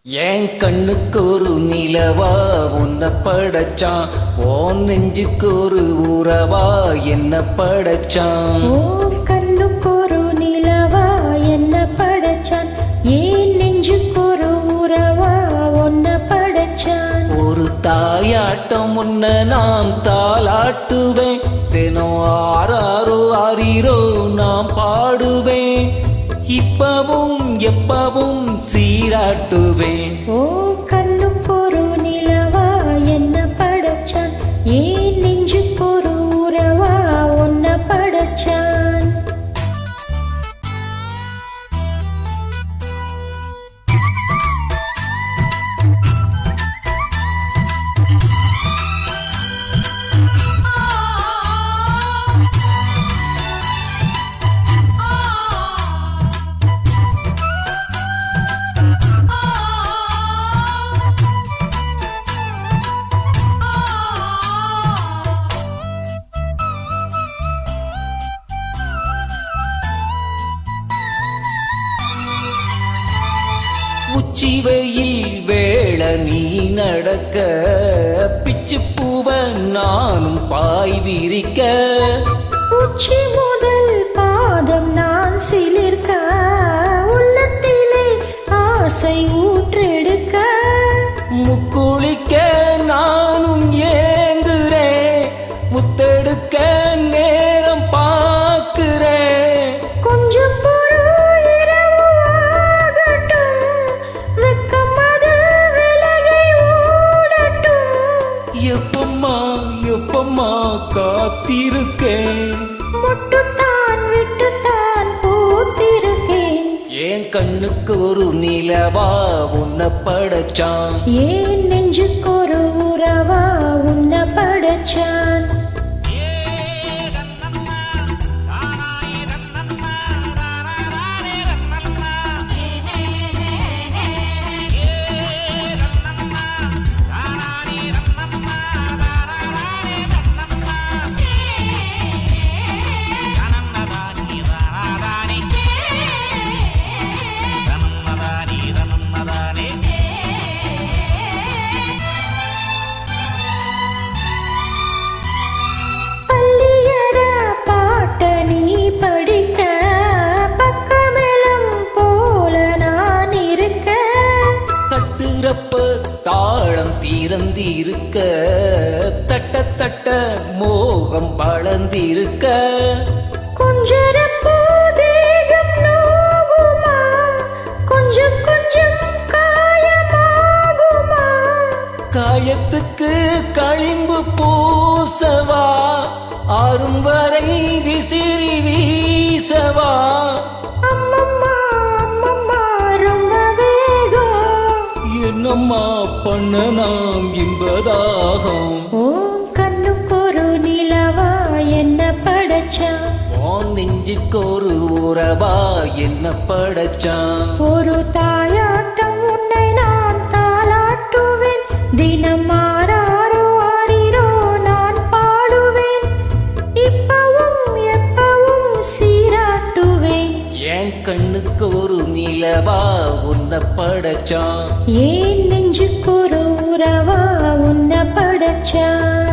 என் கண்ணுக்கு ஒரு நிலவா உன்னை படைச்சான், ஓன் நெஞ்சுக்கு ஒரு உறவா என்ன படைச்சான். கண்ணுக்கு ஒரு நிலவா என்ன படைச்சான், ஏன் நெஞ்சுக்கு ஒரு உறவா உன்ன படைச்சான். ஒரு தாயாட்டம் உன்ன நான் தாளாட்டுவேன், தினம் ஆறாரோ ஆறீரோ நான் பாடுவேன், இப்பவும் எப்பவும் சீராட்டுவேன். கண்ணுக்கு ஒரு நிலவா என்ன படைச்சான், ஏன் நெஞ்சுக்கு ஒரு உறவா உன்ன படைச்சான். உச்சி வெயில் வேள நீ நடக்க, பிச்சு பூவ நானும் பாய் விரிக்க, உச்சி முதல் பாதம் நான் சிலிர்க்க, உள்ளத்திலே ஆசை ஊற்றெடுக்க, முக்குளிக்க நானும் ஏங்குறேன், முத்தெடுக்க நேரம் பார்க்கிறேன். கொஞ்சம் எப்பம்மா எப்பம்மா காத்திருக்கேன், முட்டுத்தான் விட்டுத்தான் பூத்திருக்கேன். என் கண்ணுக்கு ஒரு நிலவா உன்னை படைச்சான், ஏன் நெஞ்சுக்கு ஒரு உறவா உன்ன படைச்சான். தாளம் தீரந்திருக்க, தட்ட தட்ட மோகம் வளர்ந்திருக்க, கொஞ்சரப்போ தேகம் நோகுமா, கொஞ்சம் கொஞ்சம் காயமாகுமா, காயத்துக்கு களிம்பு பூசவா, ஆறும் வரை விசிறி வீசவா, என்னம்மா பண்ண நாம் என்பதாகும். கண்ணுக்கு ஒரு நிலவா என்ன படைச்சான், உன் நெஞ்சுக்கு ஒரு உறவா என்ன படைச்சான். ஒரு தாயாட்டம் உன்னை நான் தாளாட்டுவேன், தினம் ஆறாரோ ஆறீரோ நான் பாடுவேன், இப்பவும் எப்பவும் சீராட்டுவேன். என் கண்ணுக்கு ஒரு நிலவா உன்னை படைச்சான், ஏன் நெஞ்சுக்கு ஒரு உறவா உன்ன படைச்சான்.